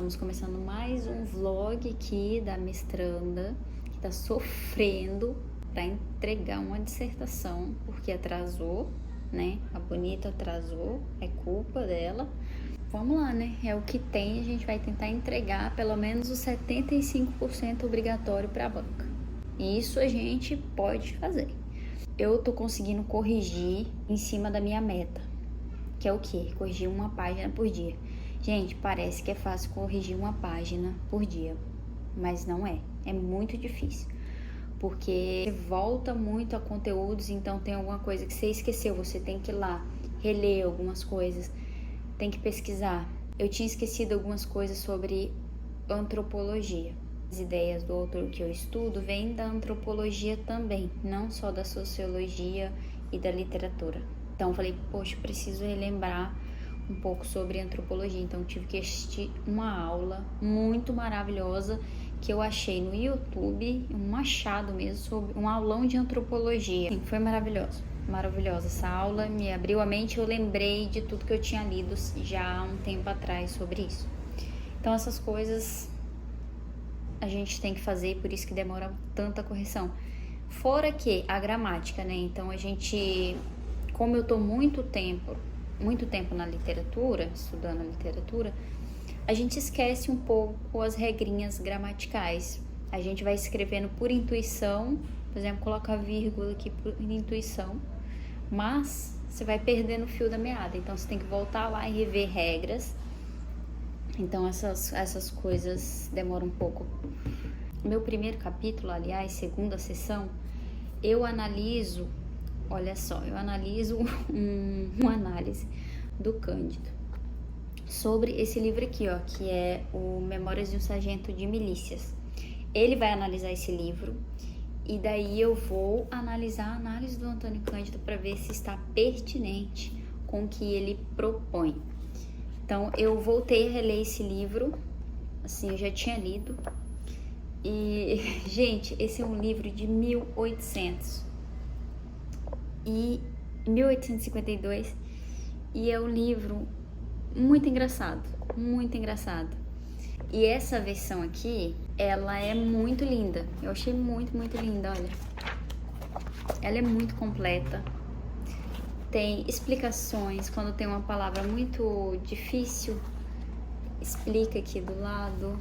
Estamos começando mais um vlog aqui da mestranda, que tá sofrendo para entregar uma dissertação, porque atrasou, né? A bonita atrasou, é culpa dela. Vamos lá, né? É o que tem, a gente vai tentar entregar pelo menos os 75% obrigatório para a banca. E isso a gente pode fazer. Eu tô conseguindo corrigir em cima da minha meta, que é o quê? Corrigir uma página por dia. Gente, parece que é fácil corrigir uma página por dia, mas não é. É muito difícil, porque você volta muito a conteúdos, então tem alguma coisa que você esqueceu, você tem que ir lá reler algumas coisas, tem que pesquisar. Eu tinha esquecido algumas coisas sobre antropologia. As ideias do autor que eu estudo vêm da antropologia também, não só da sociologia e da literatura. Então eu falei, poxa, preciso relembrar um pouco sobre antropologia. Então tive que assistir uma aula muito maravilhosa que eu achei no YouTube, um achado mesmo, sobre um aulão de antropologia. Sim, foi maravilhosa essa aula, me abriu a mente, eu lembrei de tudo que eu tinha lido já há um tempo atrás sobre isso. Então essas coisas a gente tem que fazer, por isso que demora tanta correção. Fora que a gramática, né? Então a gente, como eu tô muito tempo na literatura, estudando a literatura, a gente esquece um pouco as regrinhas gramaticais. A gente vai escrevendo por intuição, por exemplo, coloca vírgula aqui por intuição, mas você vai perdendo o fio da meada, então você tem que voltar lá e rever regras. Então essas coisas demoram um pouco. Meu primeiro capítulo, aliás, segunda sessão, eu analiso uma análise do Cândido sobre esse livro aqui, ó, que é o Memórias de um Sargento de Milícias. Ele vai analisar esse livro e daí eu vou analisar a análise do Antônio Cândido para ver se está pertinente com o que ele propõe. Então eu voltei a reler esse livro, assim, eu já tinha lido. E, gente, esse é um livro de 1852 e é um livro muito engraçado. E essa versão aqui, ela é muito linda. Eu achei muito linda, olha. Ela é muito completa. Tem explicações, quando tem uma palavra muito difícil, explica aqui do lado,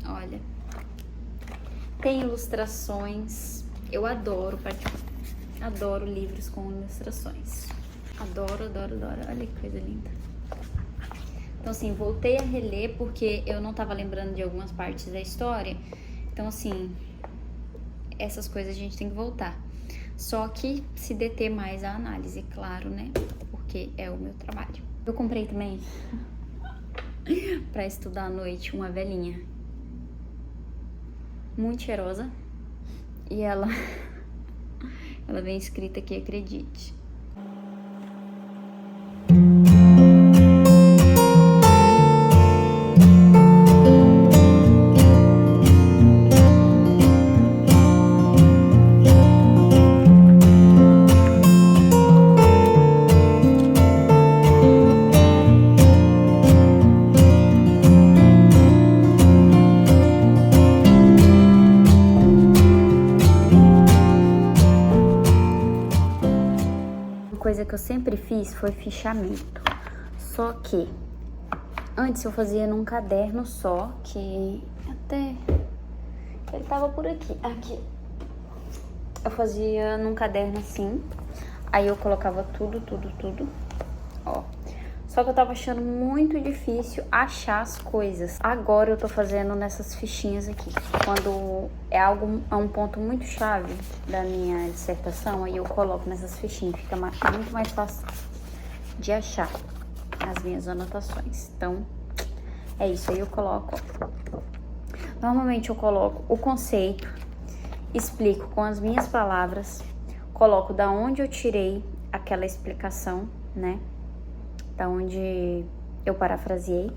olha. Tem ilustrações, eu adoro livros com ilustrações. Adoro, olha que coisa linda. Então assim, voltei a reler porque eu não tava lembrando de algumas partes da história. Então assim, essas coisas a gente tem que voltar. Só que se deter mais a análise, claro, né? Porque é o meu trabalho. Eu comprei também, pra estudar à noite, uma velhinha muito cheirosa. E ela vem escrita aqui, acredite. Coisa que eu sempre fiz foi fichamento, só que antes eu fazia num caderno só, que até ele tava por aqui, eu fazia num caderno assim, aí eu colocava tudo, ó. Só que eu tava achando muito difícil achar as coisas. Agora eu tô fazendo nessas fichinhas aqui. Quando é um ponto muito chave da minha dissertação, aí eu coloco nessas fichinhas. Fica muito mais fácil de achar as minhas anotações. Então, é isso. Aí eu coloco... Normalmente eu coloco o conceito, explico com as minhas palavras, coloco da onde eu tirei aquela explicação, né? Da onde eu parafraseei.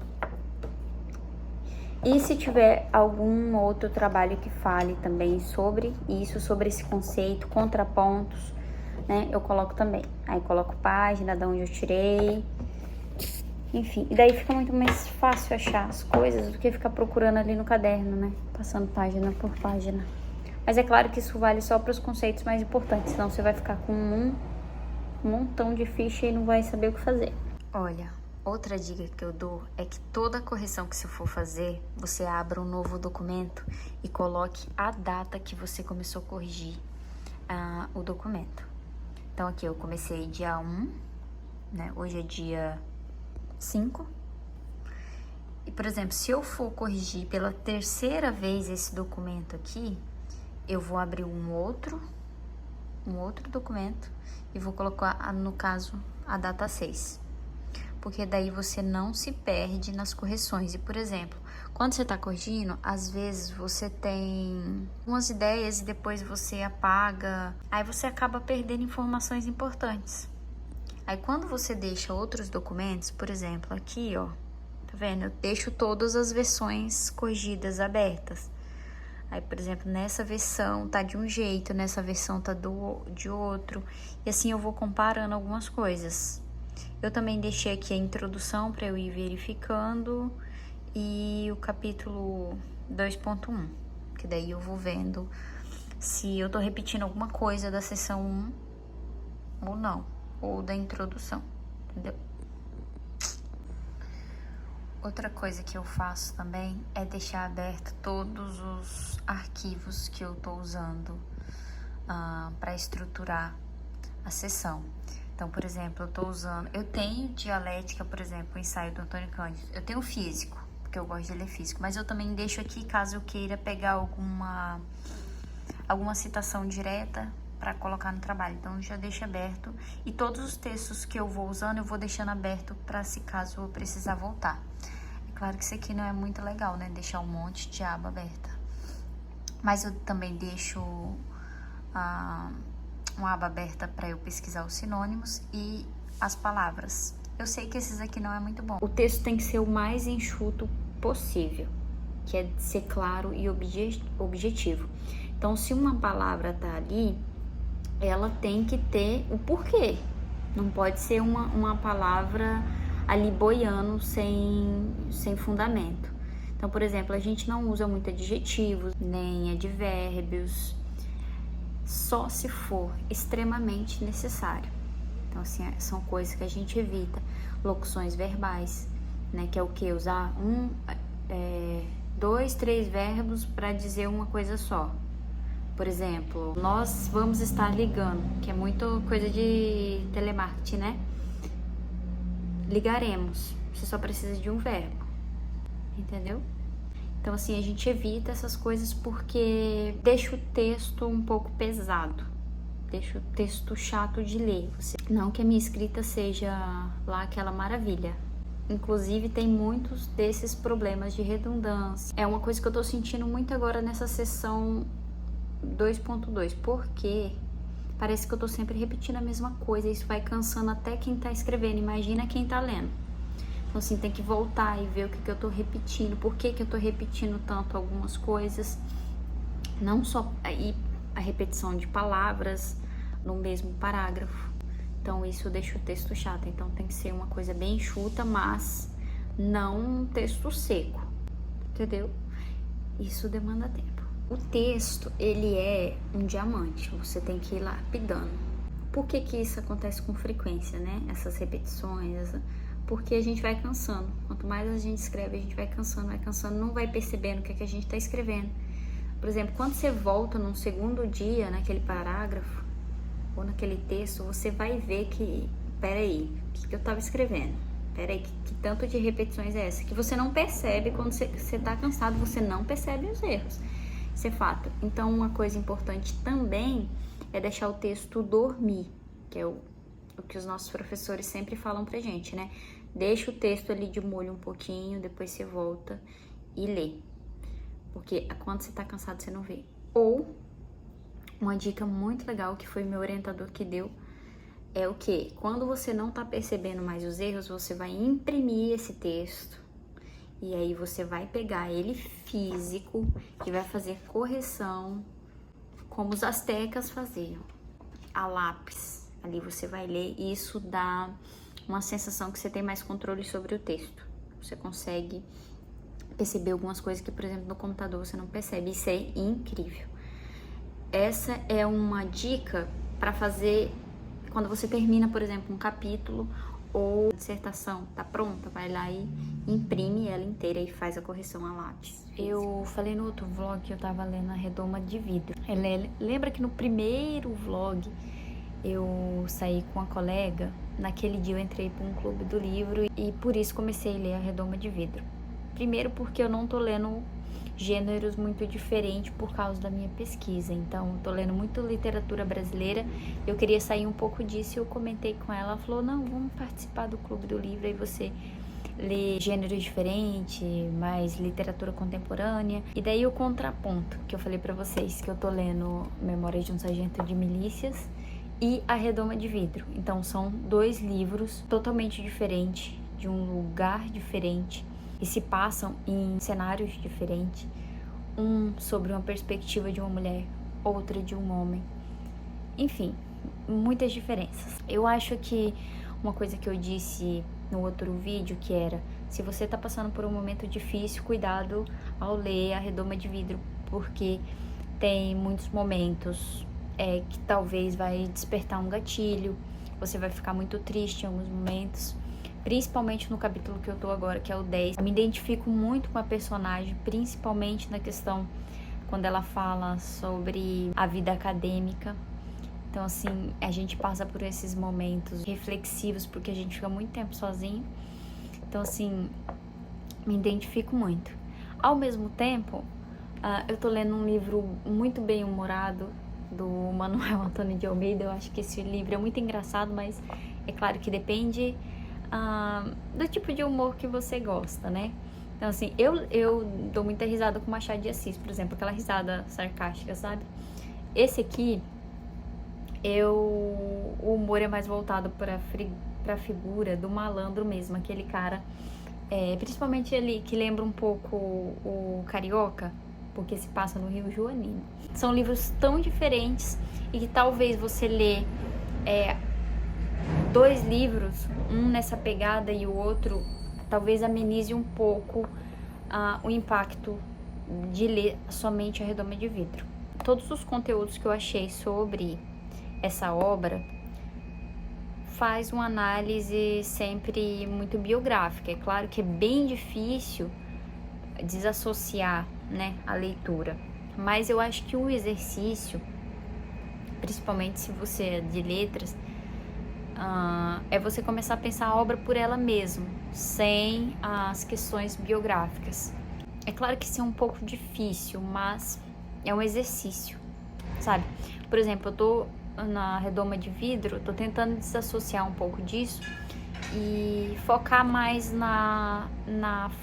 E se tiver algum outro trabalho que fale também sobre isso, sobre esse conceito, contrapontos, né, eu coloco também. Aí coloco página, da onde eu tirei. Enfim, e daí fica muito mais fácil achar as coisas do que ficar procurando ali no caderno, né? Passando página por página. Mas é claro que isso vale só para os conceitos mais importantes, senão você vai ficar com um montão de ficha e não vai saber o que fazer. Olha, outra dica que eu dou é que toda correção que você for fazer, você abra um novo documento e coloque a data que você começou a corrigir o documento. Então aqui eu comecei dia 1, né? Hoje é dia 5. E, por exemplo, se eu for corrigir pela terceira vez esse documento aqui, eu vou abrir um outro documento e vou colocar, no caso, a data 6. Porque daí você não se perde nas correções. E, por exemplo, quando você está corrigindo, às vezes você tem umas ideias e depois você apaga. Aí você acaba perdendo informações importantes. Aí quando você deixa outros documentos, por exemplo, aqui, ó, tá vendo? Eu deixo todas as versões corrigidas abertas. Aí, por exemplo, nessa versão tá de um jeito, nessa versão tá de outro. E assim eu vou comparando algumas coisas. Eu também deixei aqui a introdução para eu ir verificando e o capítulo 2.1, que daí eu vou vendo se eu tô repetindo alguma coisa da seção 1 ou não, ou da introdução, entendeu? Outra coisa que eu faço também é deixar aberto todos os arquivos que eu tô usando para estruturar a sessão. Então, por exemplo, eu tenho dialética, por exemplo, o ensaio do Antônio Cândido. Eu tenho físico, porque eu gosto de ler físico, mas eu também deixo aqui caso eu queira pegar alguma citação direta para colocar no trabalho. Então, eu já deixo aberto. E todos os textos que eu vou usando, eu vou deixando aberto para se caso eu precisar voltar. É claro que isso aqui não é muito legal, né? Deixar um monte de aba aberta. Mas eu também deixo uma aba aberta para eu pesquisar os sinônimos e as palavras. Eu sei que esses aqui não é muito bom. O texto tem que ser o mais enxuto possível, que é ser claro e objetivo. Então, se uma palavra tá ali, ela tem que ter o porquê. Não pode ser uma palavra ali boiando sem fundamento. Então, por exemplo, a gente não usa muito adjetivos, nem advérbios, só se for extremamente necessário. Então, assim, são coisas que a gente evita. Locuções verbais, né? Que é o que? Usar 2, 3 verbos para dizer uma coisa só. Por exemplo, nós vamos estar ligando, que é muito coisa de telemarketing, né? Ligaremos. Você só precisa de um verbo. Entendeu? Então, assim, a gente evita essas coisas porque deixa o texto um pouco pesado. Deixa o texto chato de ler. Não que a minha escrita seja lá aquela maravilha. Inclusive, tem muitos desses problemas de redundância. É uma coisa que eu tô sentindo muito agora nessa sessão 2.2. Porque parece que eu tô sempre repetindo a mesma coisa. Isso vai cansando até quem tá escrevendo. Imagina quem tá lendo. Então, assim, tem que voltar e ver o que eu tô repetindo, por que eu tô repetindo tanto algumas coisas. Não só aí a repetição de palavras no mesmo parágrafo. Então, isso deixa o texto chato. Então, tem que ser uma coisa bem enxuta, mas não um texto seco, entendeu? Isso demanda tempo. O texto, ele é um diamante, você tem que ir lapidando. Por que isso acontece com frequência, né? Essas repetições, porque a gente vai cansando. Quanto mais a gente escreve, a gente vai cansando, não vai percebendo o que a gente está escrevendo. Por exemplo, quando você volta num segundo dia, naquele parágrafo, ou naquele texto, você vai ver que, peraí, o que eu estava escrevendo? Peraí, que tanto de repetições é essa? Que você não percebe quando você está cansado, você não percebe os erros. Isso é fato. Então, uma coisa importante também é deixar o texto dormir, que é o que os nossos professores sempre falam pra gente, né? Deixa o texto ali de molho um pouquinho, depois você volta e lê. Porque quando você tá cansado, você não vê. Ou, uma dica muito legal que foi meu orientador que deu, é o que? Quando você não tá percebendo mais os erros, você vai imprimir esse texto. E aí você vai pegar ele físico e vai fazer correção, como os astecas faziam, a lápis. Ali você vai ler e isso dá uma sensação que você tem mais controle sobre o texto. Você consegue perceber algumas coisas que, por exemplo, no computador você não percebe. Isso é incrível. Essa é uma dica para fazer quando você termina, por exemplo, um capítulo ou dissertação, tá pronta, vai lá e imprime ela inteira e faz a correção a lápis. Eu falei no outro vlog que eu tava lendo A Redoma de Vidro. Lembra que no primeiro vlog eu saí com a colega? Naquele dia eu entrei para um clube do livro e por isso comecei a ler A Redoma de Vidro. Primeiro porque eu não tô lendo gêneros muito diferentes por causa da minha pesquisa. Então, eu tô lendo muito literatura brasileira. Eu queria sair um pouco disso e eu comentei com ela. Ela falou, não, vamos participar do Clube do Livro. Aí você lê gêneros diferentes, mais literatura contemporânea. E daí o contraponto, que eu falei pra vocês, que eu tô lendo Memórias de um Sargento de Milícias e A Redoma de Vidro. Então, são 2 livros totalmente diferentes, de um lugar diferente, e se passam em cenários diferentes, um sobre uma perspectiva de uma mulher, outra de um homem. Enfim, muitas diferenças. Eu acho que uma coisa que eu disse no outro vídeo, que era, se você tá passando por um momento difícil, cuidado ao ler A Redoma de Vidro, porque tem muitos momentos que talvez vai despertar um gatilho, você vai ficar muito triste em alguns momentos, principalmente no capítulo que eu tô agora, que é o 10. Eu me identifico muito com a personagem, principalmente na questão quando ela fala sobre a vida acadêmica. Então, assim, a gente passa por esses momentos reflexivos, porque a gente fica muito tempo sozinho. Então, assim, me identifico muito. Ao mesmo tempo, eu tô lendo um livro muito bem humorado, do Manuel Antônio de Almeida. Eu acho que esse livro é muito engraçado, mas é claro que depende do tipo de humor que você gosta, né? Então, assim, eu dou muita risada com Machado de Assis, por exemplo, aquela risada sarcástica, sabe? Esse aqui, o humor é mais voltado pra figura do malandro mesmo, aquele cara, principalmente ele que lembra um pouco o Carioca, porque se passa no Rio Joanino. São livros tão diferentes e que talvez você lê 2 livros, um nessa pegada e o outro, talvez amenize um pouco o impacto de ler somente A Redoma de Vidro. Todos os conteúdos que eu achei sobre essa obra faz uma análise sempre muito biográfica. É claro que é bem difícil desassociar, né, a leitura, mas eu acho que o exercício, principalmente se você é de letras, é você começar a pensar a obra por ela mesma, sem as questões biográficas. É claro que isso é um pouco difícil, mas é um exercício, sabe? Por exemplo, eu tô na Redoma de Vidro, tô tentando desassociar um pouco disso e focar mais na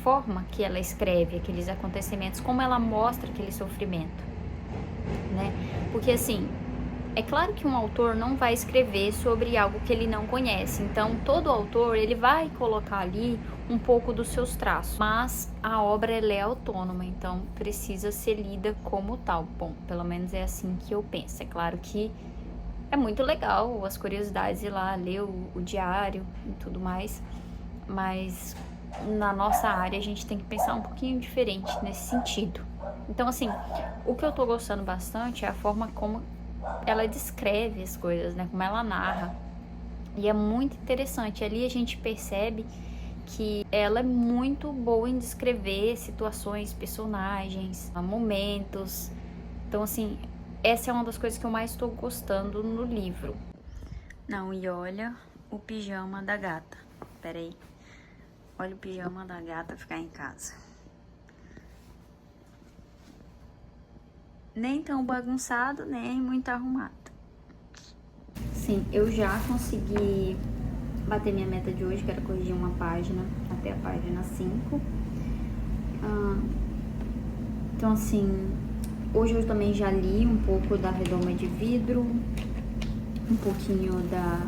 forma que ela escreve aqueles acontecimentos, como ela mostra aquele sofrimento, né? Porque, assim, é claro que um autor não vai escrever sobre algo que ele não conhece, então todo autor ele vai colocar ali um pouco dos seus traços, mas a obra ela é autônoma, então precisa ser lida como tal. Bom, pelo menos é assim que eu penso. É claro que é muito legal as curiosidades, ir lá ler o diário e tudo mais, mas na nossa área a gente tem que pensar um pouquinho diferente nesse sentido. Então, assim, o que eu tô gostando bastante é a forma como ela descreve as coisas, né? Como ela narra. E é muito interessante. Ali a gente percebe que ela é muito boa em descrever situações, personagens, momentos. Então, assim, essa é uma das coisas que eu mais estou gostando no livro. Não, e olha o pijama da gata. Pera aí. Olha o pijama da gata ficar em casa. Nem tão bagunçado, nem muito arrumado. Sim, eu já consegui bater minha meta de hoje, que era corrigir uma página até a página 5. Então, assim, hoje eu também já li um pouco da Redoma de Vidro, um pouquinho da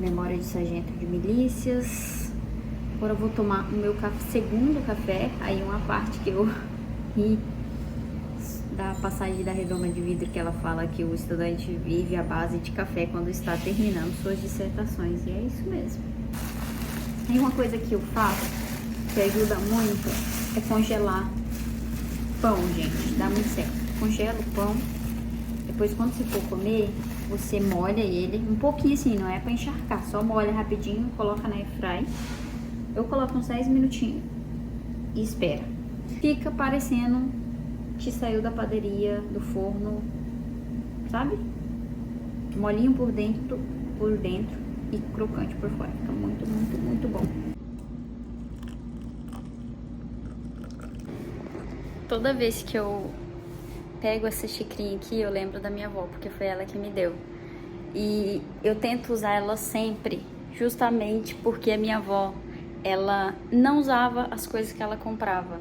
Memória de Sargento de Milícias. Agora eu vou tomar o meu segundo café, aí uma parte que eu ri da passagem da Redoma de Vidro, que ela fala que o estudante vive à base de café quando está terminando suas dissertações, e é isso mesmo. E uma coisa que eu faço, que ajuda muito, é congelar pão, gente. Dá muito certo. Congela o pão. Depois, quando você for comer, você molha ele um pouquinho assim, não é pra encharcar. Só molha rapidinho, coloca na airfry. Eu coloco uns 10 minutinhos e espera. Fica parecendo que saiu da padaria, do forno, sabe? Molinho por dentro e crocante por fora. Fica muito, muito, muito bom. Toda vez que eu pego essa xicrinha aqui, eu lembro da minha avó, porque foi ela que me deu. E eu tento usar ela sempre, justamente porque a minha avó, ela não usava as coisas que ela comprava.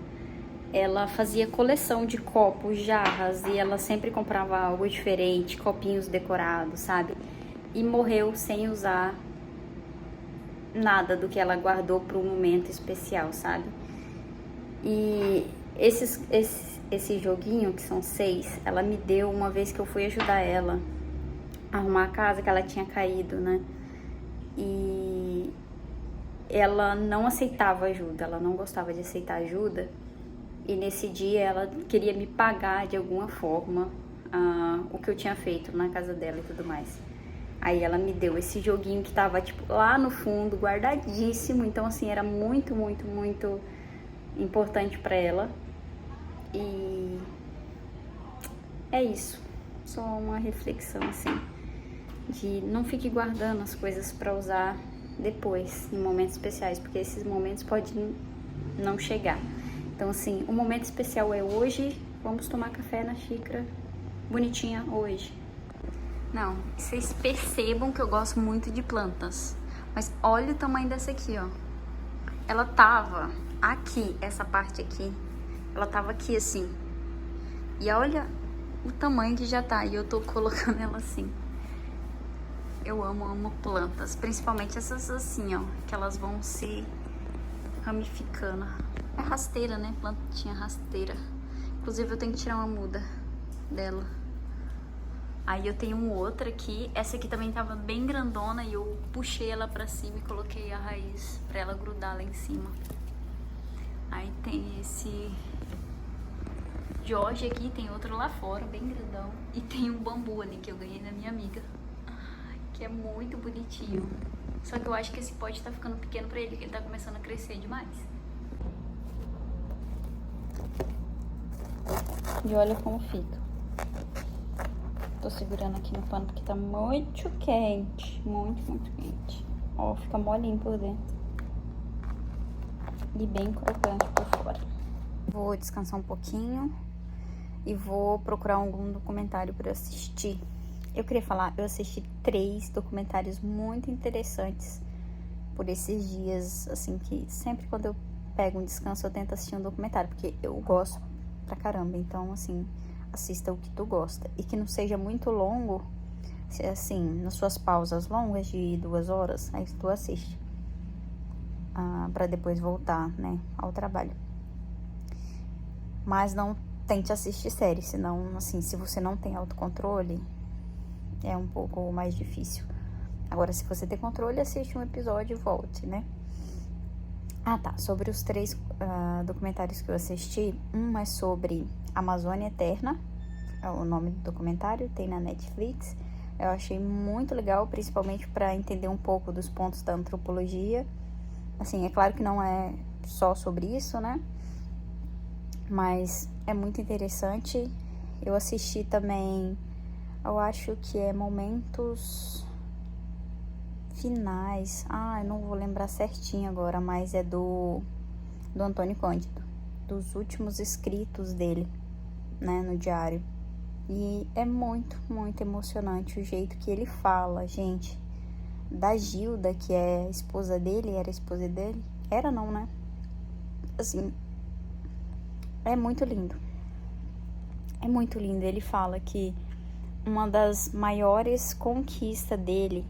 Ela fazia coleção de copos, jarras, e ela sempre comprava algo diferente, copinhos decorados, sabe? E morreu sem usar nada do que ela guardou para um momento especial, sabe? E esse joguinho, que são 6, ela me deu uma vez que eu fui ajudar ela a arrumar a casa, que ela tinha caído, né? E ela não aceitava ajuda, ela não gostava de aceitar ajuda. E nesse dia ela queria me pagar de alguma forma o que eu tinha feito na casa dela e tudo mais. Aí ela me deu esse joguinho que tava, tipo, lá no fundo, guardadíssimo. Então, assim, era muito, muito, muito importante pra ela. E é isso. Só uma reflexão, assim, de não fique guardando as coisas pra usar depois, em momentos especiais, porque esses momentos podem não chegar. Então, assim, o momento especial é hoje. Vamos tomar café na xícara bonitinha hoje. Não, vocês percebam que eu gosto muito de plantas. Mas olha o tamanho dessa aqui, ó. Ela tava aqui, essa parte aqui. Ela tava aqui, assim. E olha o tamanho que já tá. E eu tô colocando ela assim. Eu amo plantas. Principalmente essas assim, ó. Que elas vão se ramificando. É rasteira, né? Plantinha rasteira. Inclusive eu tenho que tirar uma muda dela. Aí eu tenho outra aqui. Essa aqui também tava bem grandona e eu puxei ela pra cima e coloquei a raiz pra ela grudar lá em cima. Aí tem esse Jorge aqui, tem outro lá fora, bem grandão. E tem um bambu ali que eu ganhei da minha amiga, que é muito bonitinho. Só que eu acho que esse pote tá ficando pequeno pra ele, que ele tá começando a crescer demais. E olha como fica. Tô segurando aqui no pano porque tá muito quente. Muito, muito quente. Ó, fica molinho por dentro. E bem crocante por fora. Vou descansar um pouquinho e vou procurar algum documentário pra assistir. Eu queria falar, eu assisti 3 documentários muito interessantes por esses dias, assim, que sempre quando eu pego um descanso eu tento assistir um documentário, porque eu gosto pra caramba. Então, assim, assista o que tu gosta e que não seja muito longo, assim, nas suas pausas longas de 2 horas, aí tu assiste pra depois voltar, né, ao trabalho. Mas não tente assistir série, senão, assim, se você não tem autocontrole, é um pouco mais difícil. Agora, se você tem controle, assiste um episódio e volte, né? Ah, tá. Sobre os 3 documentários que eu assisti, um é sobre Amazônia Eterna, é o nome do documentário, tem na Netflix. Eu achei muito legal, principalmente para entender um pouco dos pontos da antropologia. Assim, é claro que não é só sobre isso, né? Mas é muito interessante. Eu assisti também, eu acho que é Momentos Finais. Eu não vou lembrar certinho agora, mas é do Antônio Cândido, dos últimos escritos dele, né, no diário. E é muito, muito emocionante o jeito que ele fala, gente. Da Gilda, que é a esposa dele, era a esposa dele? Era não, né? Assim, é muito lindo. É muito lindo. Ele fala que uma das maiores conquistas dele,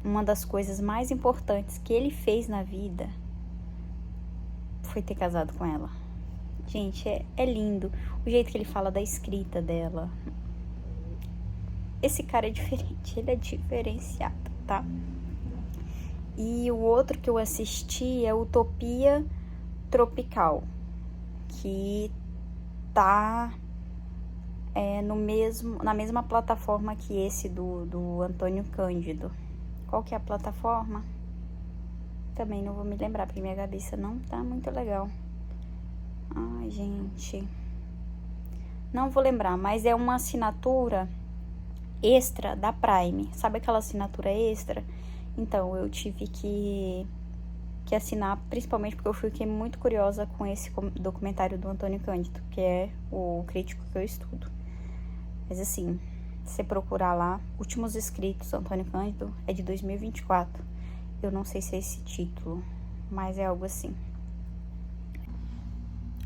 uma das coisas mais importantes que ele fez na vida, foi ter casado com ela. Gente, é lindo o jeito que ele fala da escrita dela. Esse cara é diferente, ele é diferenciado, tá? E o outro que eu assisti é Utopia Tropical, que tá na mesma plataforma que esse do Antônio Cândido. Qual que é a plataforma? Também não vou me lembrar, porque minha cabeça não tá muito legal. Ai, gente. Não vou lembrar, mas é uma assinatura extra da Prime. Sabe aquela assinatura extra? Então, eu tive que assinar, principalmente porque eu fiquei muito curiosa com esse documentário do Antônio Cândido, que é o crítico que eu estudo. Mas assim, se você procurar lá, Últimos Escritos, Antônio Cândido, é de 2024. Eu não sei se é esse título, mas é algo assim.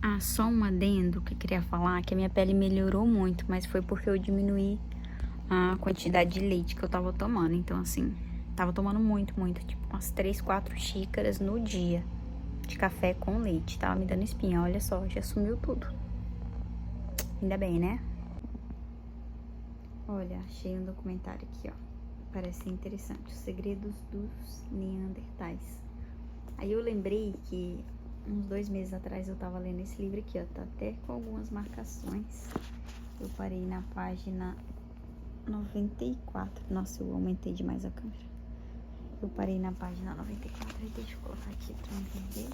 Ah, só um adendo que eu queria falar, que a minha pele melhorou muito, mas foi porque eu diminuí a quantidade de leite que eu tava tomando. Então, assim, tava tomando muito, tipo umas 3, 4 xícaras no dia de café com leite. Tava me dando espinha, olha só, já sumiu tudo. Ainda bem, né? Olha, achei um documentário aqui, ó. Parece interessante. Os Segredos dos Neandertais. Aí eu lembrei que uns 2 meses atrás eu tava lendo esse livro aqui, ó. Tá até com algumas marcações. Eu parei na página 94. Nossa, eu aumentei demais a câmera. Eu parei na página 94. Deixa eu colocar aqui pra entender.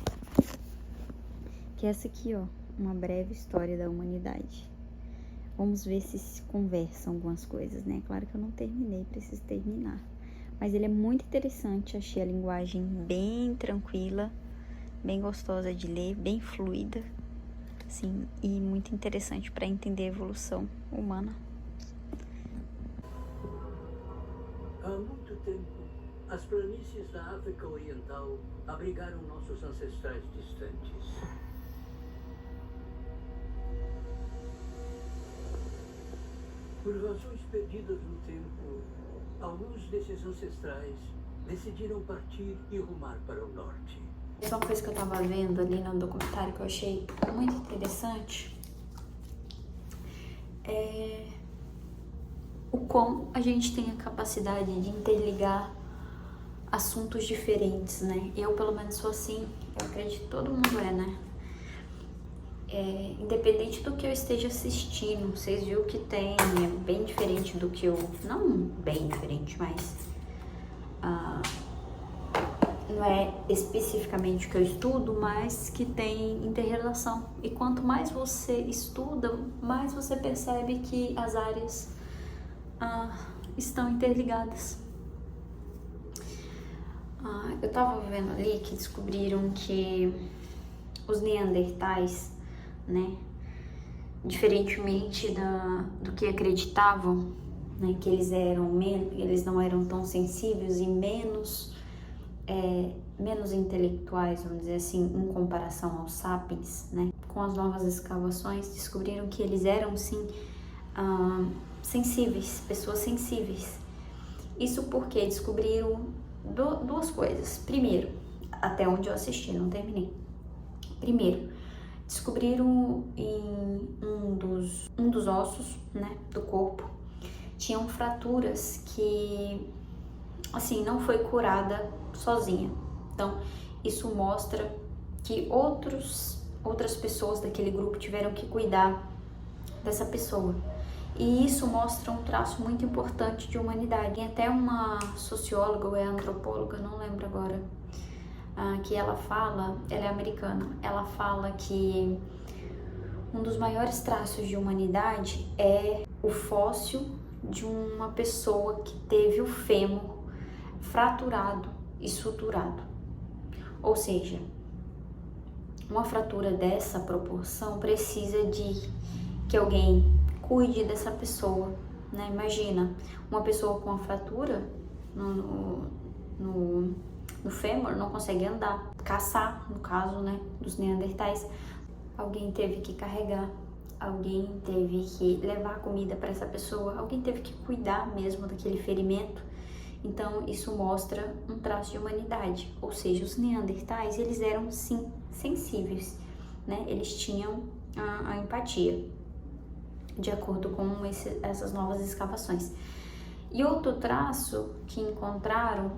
Que é essa aqui, ó. Uma breve história da humanidade. Vamos ver se conversam algumas coisas, né? Claro que eu não terminei, preciso terminar. Mas ele é muito interessante, achei a linguagem bem tranquila, bem gostosa de ler, bem fluida, assim, e muito interessante para entender a evolução humana. Há muito tempo, as planícies da África Oriental abrigaram nossos ancestrais distantes. Por razões perdidas no tempo, alguns desses ancestrais decidiram partir e rumar para o norte. Essa é uma coisa que eu tava vendo ali no documentário que eu achei muito interessante. É o quão a gente tem a capacidade de interligar assuntos diferentes, né? Eu, pelo menos, sou assim. Eu acredito que todo mundo é, né? Independente do que eu esteja assistindo, vocês viram que tem, é bem diferente do que eu... Não bem diferente, mas... não é especificamente o que eu estudo, mas que tem inter-relação. E quanto mais você estuda, mais você percebe que as áreas estão interligadas. Eu tava vendo ali que descobriram que os neandertais, né, diferentemente do que acreditavam, né, que eles não eram tão sensíveis e menos intelectuais, vamos dizer assim, em comparação aos sapiens, né? Com as novas escavações, descobriram que eles eram, sim, sensíveis, pessoas sensíveis. Isso porque descobriram duas coisas. Primeiro, até onde eu assisti, não terminei. Primeiro, descobriram em um dos ossos, né, do corpo, tinham fraturas que, assim, não foi curada sozinha. Então, isso mostra que outras pessoas daquele grupo tiveram que cuidar dessa pessoa. E isso mostra um traço muito importante de humanidade. Tem até uma socióloga ou antropóloga, não lembro agora, que ela é americana, ela fala que um dos maiores traços de humanidade é o fóssil de uma pessoa que teve o fêmur fraturado e suturado. Ou seja, uma fratura dessa proporção precisa de que alguém cuide dessa pessoa, né? Imagina, uma pessoa com uma fratura no fêmur não consegue andar, caçar, no caso, né, dos neandertais. Alguém teve que carregar, alguém teve que levar comida para essa pessoa, alguém teve que cuidar mesmo daquele ferimento. Então, isso mostra um traço de humanidade, ou seja, os neandertais, eles eram, sim, sensíveis, né? Eles tinham a empatia, de acordo com essas novas escavações. E outro traço que encontraram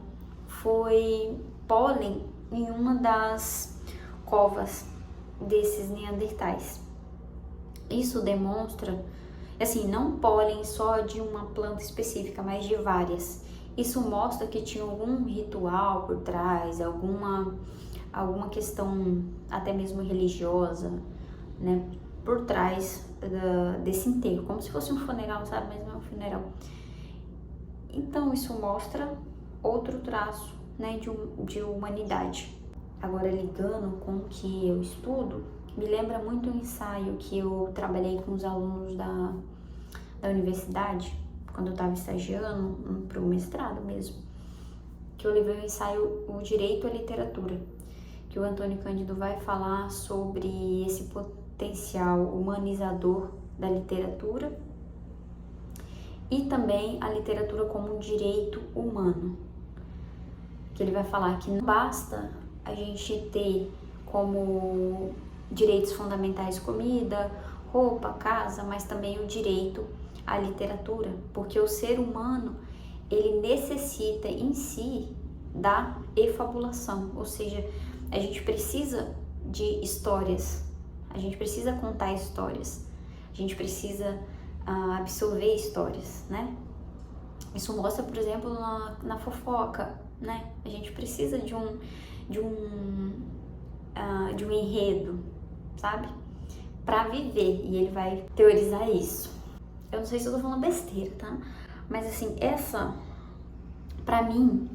foi pólen em uma das covas desses neandertais. Isso demonstra, assim, não pólen só de uma planta específica, mas de várias. Isso mostra que tinha algum ritual por trás, alguma questão até mesmo religiosa, né, por trás desse enterro, como se fosse um funeral, sabe, mas não é um funeral. Então isso mostra outro traço, né, de humanidade. Agora, ligando com o que eu estudo, me lembra muito um ensaio que eu trabalhei com os alunos da universidade, quando eu estava estagiando para o mestrado mesmo, que eu levei o ensaio O Direito à Literatura, que o Antônio Cândido vai falar sobre esse potencial humanizador da literatura e também a literatura como um direito humano. Que ele vai falar que não basta a gente ter como direitos fundamentais comida, roupa, casa, mas também o direito à literatura, porque o ser humano, ele necessita em si da efabulação, ou seja, a gente precisa de histórias, a gente precisa contar histórias, a gente precisa absorver histórias, né? Isso mostra, por exemplo, na fofoca, né? A gente precisa de um enredo, sabe? Pra viver, e ele vai teorizar isso. Eu não sei se eu tô falando besteira, tá? Mas assim, pra mim,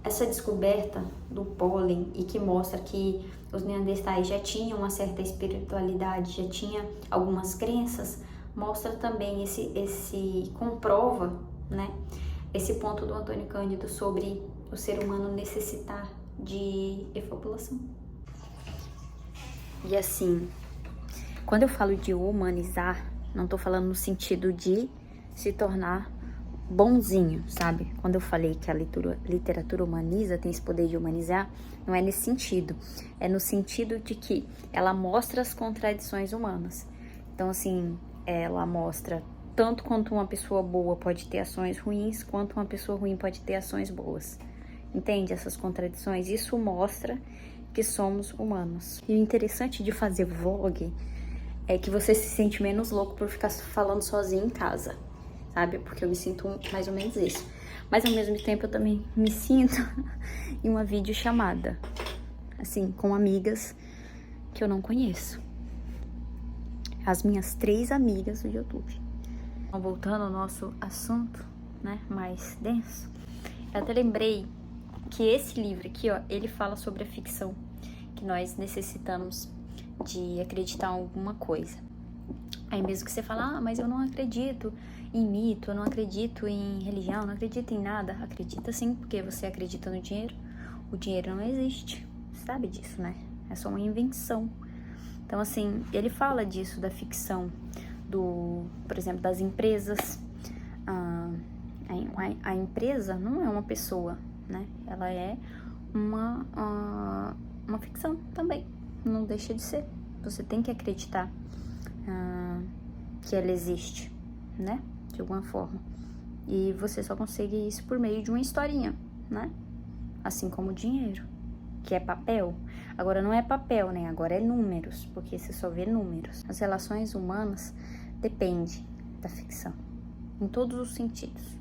essa descoberta do pólen e que mostra que os neandertais já tinham uma certa espiritualidade, já tinha algumas crenças, mostra também comprova, né, esse ponto do Antônio Cândido sobre o ser humano necessitar de efabulação. E assim, quando eu falo de humanizar, não tô falando no sentido de se tornar bonzinho, sabe? Quando eu falei que a literatura humaniza, tem esse poder de humanizar, não é nesse sentido. É no sentido de que ela mostra as contradições humanas. Então, assim, ela mostra tanto quanto uma pessoa boa pode ter ações ruins, quanto uma pessoa ruim pode ter ações boas. Entende essas contradições? Isso mostra que somos humanos. E o interessante de fazer vlog é que você se sente menos louco por ficar falando sozinho em casa, sabe? Porque eu me sinto mais ou menos isso. Mas ao mesmo tempo eu também me sinto em uma videochamada, assim, com amigas que eu não conheço. As minhas 3 amigas do YouTube. Voltando ao nosso assunto, né, mais denso, eu até lembrei que esse livro aqui, ó, ele fala sobre a ficção, que nós necessitamos de acreditar em alguma coisa. Aí mesmo que você fala, mas eu não acredito em mito, eu não acredito em religião, eu não acredito em nada. Acredita sim, porque você acredita no dinheiro. O dinheiro não existe, você sabe disso, né? É só uma invenção. Então, assim, ele fala disso, da ficção, por exemplo, das empresas. A empresa não é uma pessoa, né? Ela é uma ficção também, não deixa de ser. Você tem que acreditar que ela existe, né? De alguma forma. E você só consegue isso por meio de uma historinha, né? Assim como o dinheiro, que é papel. Agora não é papel, né? Agora é números, porque você só vê números. As relações humanas dependem da ficção, em todos os sentidos.